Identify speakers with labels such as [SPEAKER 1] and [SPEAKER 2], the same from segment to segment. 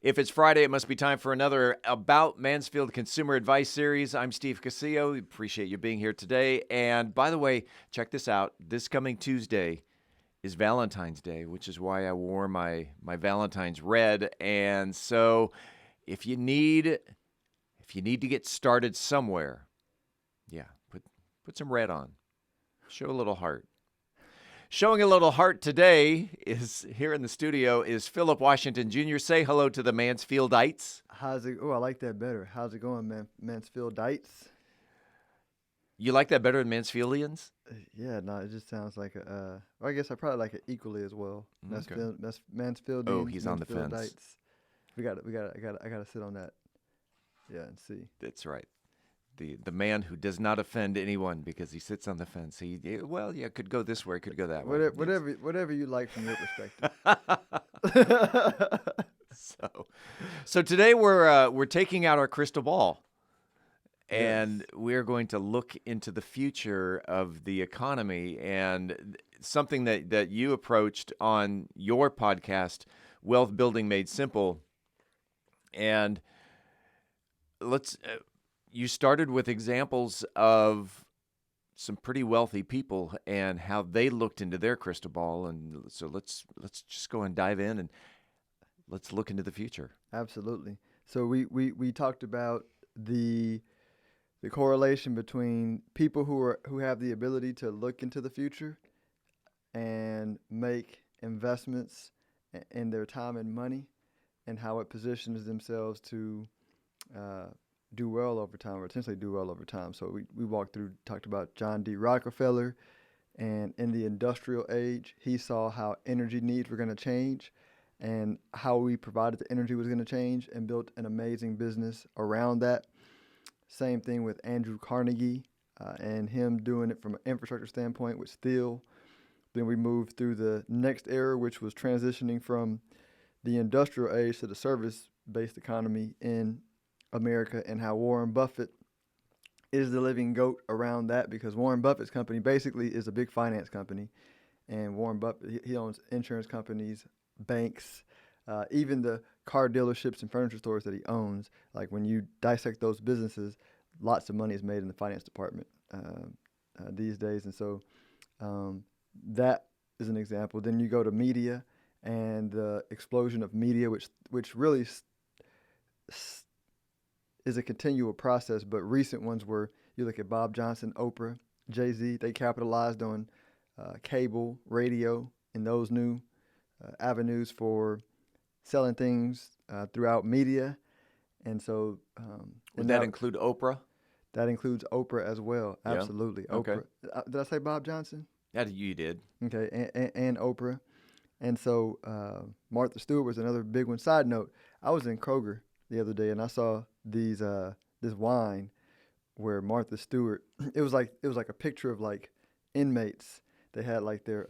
[SPEAKER 1] If it's Friday, it must be time for another About Mansfield Consumer Advice Series. I'm Steve Casillo. Appreciate you being here today. And by the way, check this out. This coming Tuesday is Valentine's Day, which is why I wore my Valentine's red. And so if you need to get started somewhere, put some red on. Show a little heart. Showing a little heart today is here in the studio is Phillip Washington Jr. Say hello to the Mansfieldites.
[SPEAKER 2] How's it? Oh, I like that better. How's it going, Mansfieldites?
[SPEAKER 1] You like that better than Mansfieldians?
[SPEAKER 2] Yeah, no, it just sounds like a. I guess I probably like it equally as well.
[SPEAKER 1] Okay.
[SPEAKER 2] Mansfieldians.
[SPEAKER 1] Oh, he's on the fence.
[SPEAKER 2] Mansfieldites. I gotta sit on that. Yeah, and see.
[SPEAKER 1] That's right. The man who does not offend anyone because he sits on the fence. Could go this way, could go that way.
[SPEAKER 2] Whatever you like from your perspective.
[SPEAKER 1] So today we're taking out our crystal ball, and we're going to look into the future of the economy and something that you approached on your podcast, Wealth Building Made Simple, and you started with examples of some pretty wealthy people and how they looked into their crystal ball. And so let's just go and dive in and let's look into the future.
[SPEAKER 2] Absolutely. So we talked about the correlation between people who have the ability to look into the future and make investments in their time and money, and how it positions themselves to do well over time, or potentially do well over time. So we talked about John D. Rockefeller, and in the industrial age, he saw how energy needs were going to change and how we provided the energy was going to change, and built an amazing business around that. Same thing with Andrew Carnegie and him doing it from an infrastructure standpoint with steel. Then we moved through the next era, which was transitioning from the industrial age to the service-based economy in America, and how Warren Buffett is the living goat around that, because Warren Buffett's company basically is a big finance company, and Warren Buffett, he owns insurance companies, banks, even the car dealerships and furniture stores that he owns. Like, when you dissect those businesses, lots of money is made in the finance department these days, and so that is an example. Then you go to media and the explosion of media, which really is a continual process, but recent ones were, you look at Bob Johnson, Oprah, Jay-Z, they capitalized on cable, radio, and those new avenues for selling things throughout media. And so...
[SPEAKER 1] Would that include Oprah?
[SPEAKER 2] That includes Oprah as well, absolutely.
[SPEAKER 1] Yeah. Okay.
[SPEAKER 2] Oprah. Did I say Bob Johnson?
[SPEAKER 1] Yeah, you did.
[SPEAKER 2] Okay, and Oprah. And so Martha Stewart was another big one. Side note, I was in Kroger the other day, and I saw this wine where Martha Stewart, it was like a picture of like inmates. They had like their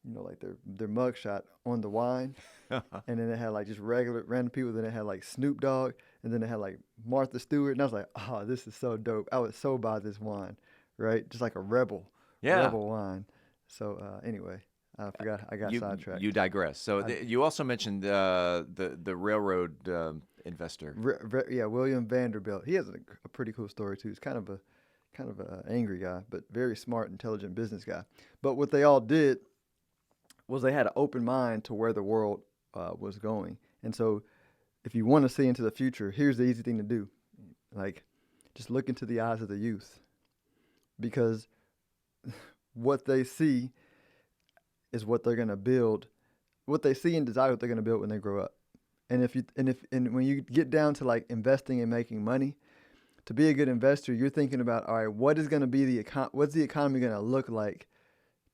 [SPEAKER 2] their mugshot on the wine, and then they had like just regular random people. Then they had like Snoop Dogg, and then they had like Martha Stewart, and I was like, oh, this is so dope. I would so buy this wine, right? Just like a rebel wine. So anyway, I forgot. I got sidetracked.
[SPEAKER 1] You digress. So you also mentioned the railroad investor.
[SPEAKER 2] William Vanderbilt. He has a pretty cool story too. He's kind of a angry guy, but very smart, intelligent business guy. But what they all did was they had an open mind to where the world was going. And so if you want to see into the future, here's the easy thing to do. Like, just look into the eyes of the youth, because what they see is what they're going to build. What they see and desire, what they're going to build when they grow up. And when you get down to like investing and making money, to be a good investor, you're thinking about, all right, what is going to be what's the economy going to look like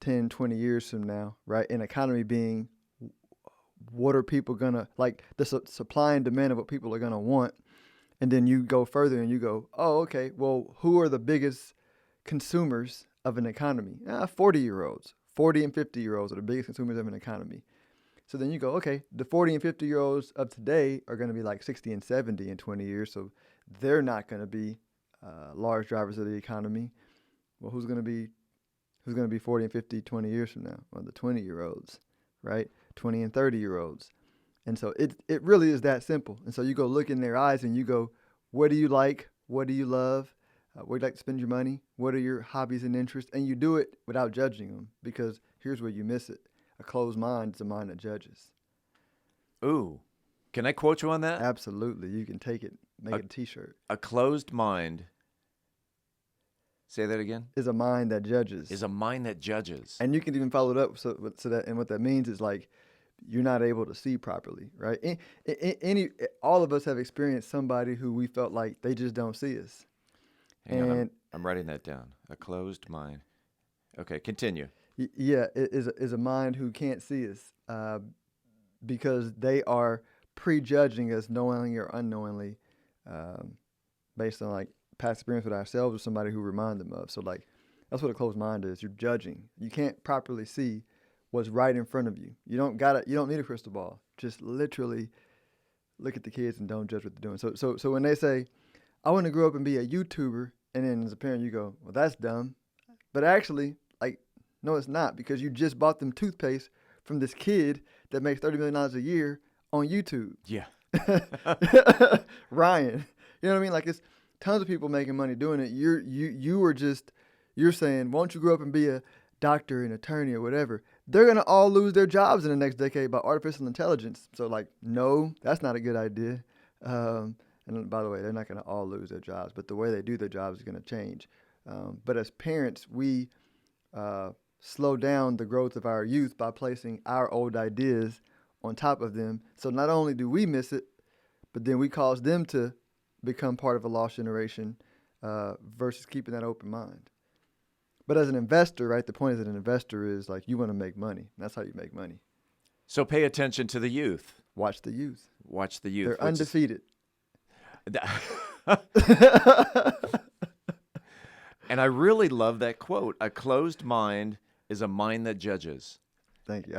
[SPEAKER 2] 10, 20 years from now, right? And economy being, what are people going to, like, the supply and demand of what people are going to want. And then you go further and you go, oh, okay, well, who are the biggest consumers of an economy? 40-year-olds. 40 and 50-year-olds are the biggest consumers of an economy. So then you go, okay, the 40 and 50-year-olds of today are going to be like 60 and 70 in 20 years. So they're not going to be large drivers of the economy. Well, who's going to be 40 and 50, 20 years from now? Well, the 20-year-olds, right? 20 and 30-year-olds. And so it really is that simple. And so you go look in their eyes and you go, what do you like? What do you love? Where do you like to spend your money? What are your hobbies and interests? And you do it without judging them, because here's where you miss it. A closed mind is a mind that judges.
[SPEAKER 1] Ooh, can I quote you on that?
[SPEAKER 2] Absolutely. You can take it, make it a t-shirt.
[SPEAKER 1] A closed mind. Say that again.
[SPEAKER 2] Is a mind that judges.
[SPEAKER 1] Is a mind that judges.
[SPEAKER 2] And you can even follow it up so that, and what that means is like you're not able to see properly, right? All of us have experienced somebody who we felt like they just don't see us.
[SPEAKER 1] Hang on, I'm writing that down. A closed mind. Okay, continue.
[SPEAKER 2] Yeah, it is a mind who can't see us because they are prejudging us knowingly or unknowingly based on like past experience with ourselves or somebody who remind them of. So like that's what a closed mind is. You're judging. You can't properly see what's right in front of you. You don't need a crystal ball. Just literally look at the kids and don't judge what they're doing. So when they say, I want to grow up and be a YouTuber, and then as a parent you go, well, that's dumb. But actually, like, no, it's not, because you just bought them toothpaste from this kid that makes $30 million a year on YouTube.
[SPEAKER 1] Yeah.
[SPEAKER 2] Ryan. You know what I mean? Like, it's tons of people making money doing it. You're saying, won't you grow up and be a doctor, an attorney, or whatever? They're going to all lose their jobs in the next decade by artificial intelligence. So, like, no, that's not a good idea. And by the way, they're not going to all lose their jobs, but the way they do their jobs is going to change. But as parents, we slow down the growth of our youth by placing our old ideas on top of them. So not only do we miss it, but then we cause them to become part of a lost generation versus keeping that open mind. But as an investor, right, the point is that an investor is like, you want to make money. That's how you make money.
[SPEAKER 1] So pay attention to the youth.
[SPEAKER 2] Watch the youth.
[SPEAKER 1] Watch the youth.
[SPEAKER 2] They're undefeated.
[SPEAKER 1] And I really love that quote. A closed mind is a mind that judges.
[SPEAKER 2] Thank you.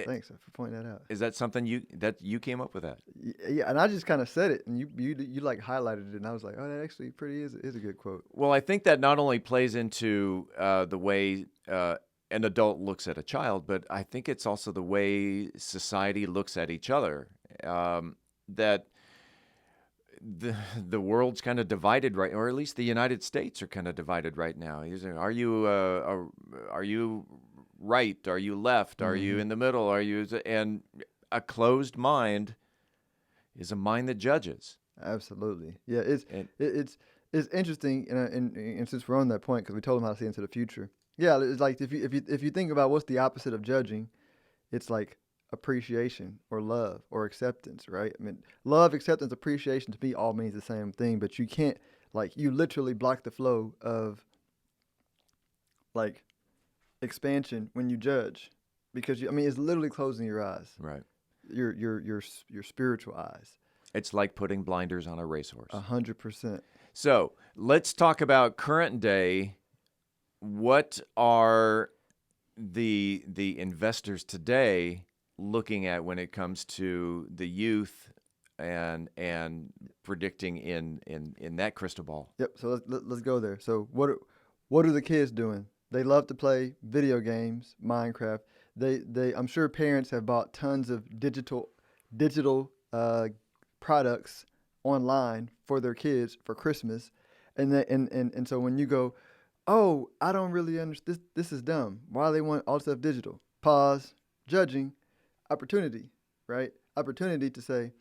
[SPEAKER 2] Thanks for pointing that out.
[SPEAKER 1] Is that something you came up with that?
[SPEAKER 2] Yeah, and I just kind of said it, and you like highlighted it, and I was like, oh, that actually is a good quote.
[SPEAKER 1] Well, I think that not only plays into the way an adult looks at a child, but I think it's also the way society looks at each other. That the world's kind of divided right, or at least the United States are kind of divided right now. Are you right? Are you left? Are you in the middle? And a closed mind is a mind that judges.
[SPEAKER 2] Absolutely. Yeah, it's interesting, and since we're on that point, because we told them how to see into the future. Yeah, it's like if you think about what's the opposite of judging, it's like appreciation or love or acceptance, right? I mean, love, acceptance, appreciation to me all means the same thing, but you can't, like, you literally block the flow of like expansion when you judge, because it's literally closing your eyes,
[SPEAKER 1] Right.
[SPEAKER 2] your spiritual eyes.
[SPEAKER 1] It's like putting blinders on a racehorse.
[SPEAKER 2] 100%.
[SPEAKER 1] So let's talk about current day. What are the investors today looking at when it comes to the youth and predicting in that crystal ball?
[SPEAKER 2] Yep. So let's go there. So what are the kids doing? They love to play video games, Minecraft. I'm sure parents have bought tons of digital products online for their kids for Christmas, and so when you go, oh, I don't really understand. This is dumb. Why do they want all stuff digital? Pause. Judging. Opportunity, right? Opportunity to say,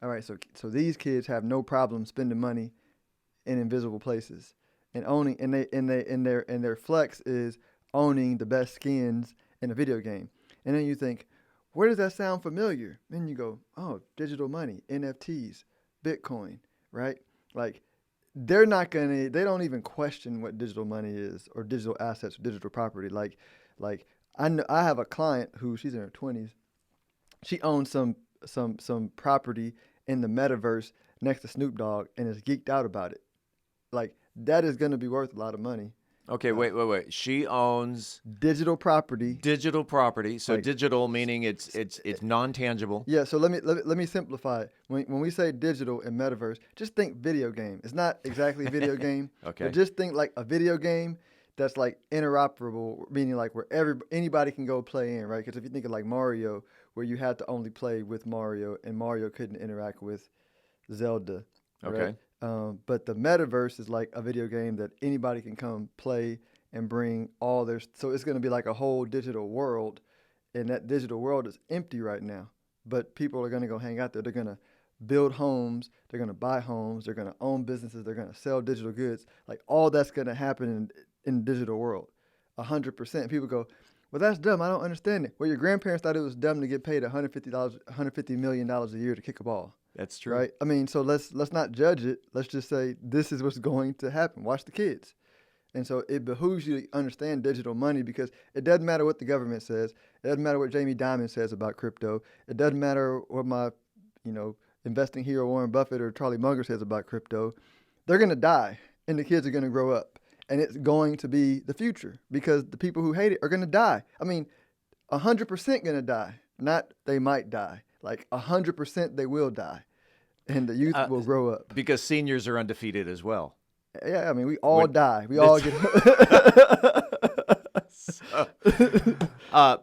[SPEAKER 2] all right, so these kids have no problem spending money in invisible places and owning, and their flex is owning the best skins in a video game. And then you think, where does that sound familiar? Then you go, oh, digital money, NFTs, Bitcoin, right? Like, they don't even question what digital money is or digital assets or digital property. Like I have a client who, she's in her 20s. She owns some property in the metaverse next to Snoop Dogg and is geeked out about it. Like, that is going to be worth a lot of money.
[SPEAKER 1] Okay, wait. She owns
[SPEAKER 2] digital property.
[SPEAKER 1] So like, digital meaning it's non-tangible.
[SPEAKER 2] Yeah. So let me simplify it. When we say digital and metaverse, just think video game. It's not exactly a video game.
[SPEAKER 1] Okay.
[SPEAKER 2] But just think like a video game that's like interoperable, meaning like where anybody can go play in, right? Because if you think of like Mario, where you had to only play with Mario, and Mario couldn't interact with Zelda.
[SPEAKER 1] Okay.
[SPEAKER 2] Right? But the metaverse is like a video game that anybody can come play and bring all their. So it's going to be like a whole digital world, and that digital world is empty right now. But people are going to go hang out there. They're going to build homes. They're going to buy homes. They're going to own businesses. They're going to sell digital goods. Like all that's going to happen in the digital world, 100%. People go, well, that's dumb. I don't understand it. Well, your grandparents thought it was dumb to get paid $150 million a year to kick a ball.
[SPEAKER 1] That's true.
[SPEAKER 2] Right? I mean, so let's not judge it. Let's just say this is what's going to happen. Watch the kids. And so it behooves you to understand digital money, because it doesn't matter what the government says. It doesn't matter what Jamie Dimon says about crypto. It doesn't matter what my, investing hero Warren Buffett or Charlie Munger says about crypto. They're going to die, and the kids are going to grow up. And it's going to be the future, because the people who hate it are going to die. I mean, 100% going to die. Not they might die. Like 100% they will die. And the youth will grow up.
[SPEAKER 1] Because seniors are undefeated as well.
[SPEAKER 2] Yeah, I mean, we all die. We all get.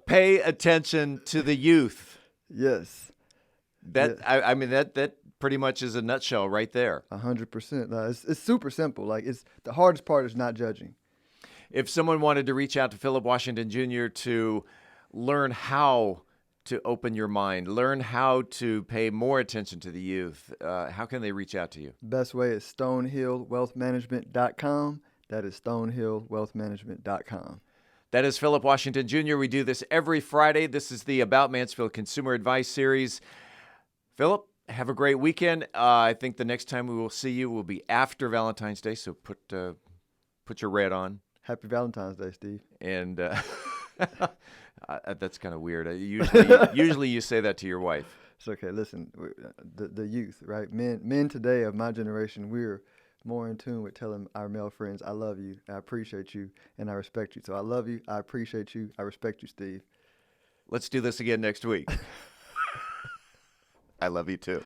[SPEAKER 1] Pay attention to the youth.
[SPEAKER 2] Yes.
[SPEAKER 1] That yes. I mean that pretty much is a nutshell right there.
[SPEAKER 2] 100%. It's super simple. Like the hardest part is not judging.
[SPEAKER 1] If someone wanted to reach out to Phillip Washington Jr. to learn how to open your mind, learn how to pay more attention to the youth, how can they reach out to you?
[SPEAKER 2] Best way is stonehillwealthmanagement.com. That is stonehillwealthmanagement.com.
[SPEAKER 1] That is Phillip Washington Jr. We do this every Friday. This is the About Mansfield Consumer Advice Series. Phillip, have a great weekend. I think the next time we will see you will be after Valentine's Day, so put your red on.
[SPEAKER 2] Happy Valentine's Day, Steve.
[SPEAKER 1] And that's kind of weird. Usually you say that to your wife.
[SPEAKER 2] It's okay. Listen, the youth, right? Men today of my generation, we're more in tune with telling our male friends, I love you, I appreciate you, and I respect you. So I love you, I appreciate you, I respect you, Steve.
[SPEAKER 1] Let's do this again next week. I love you too.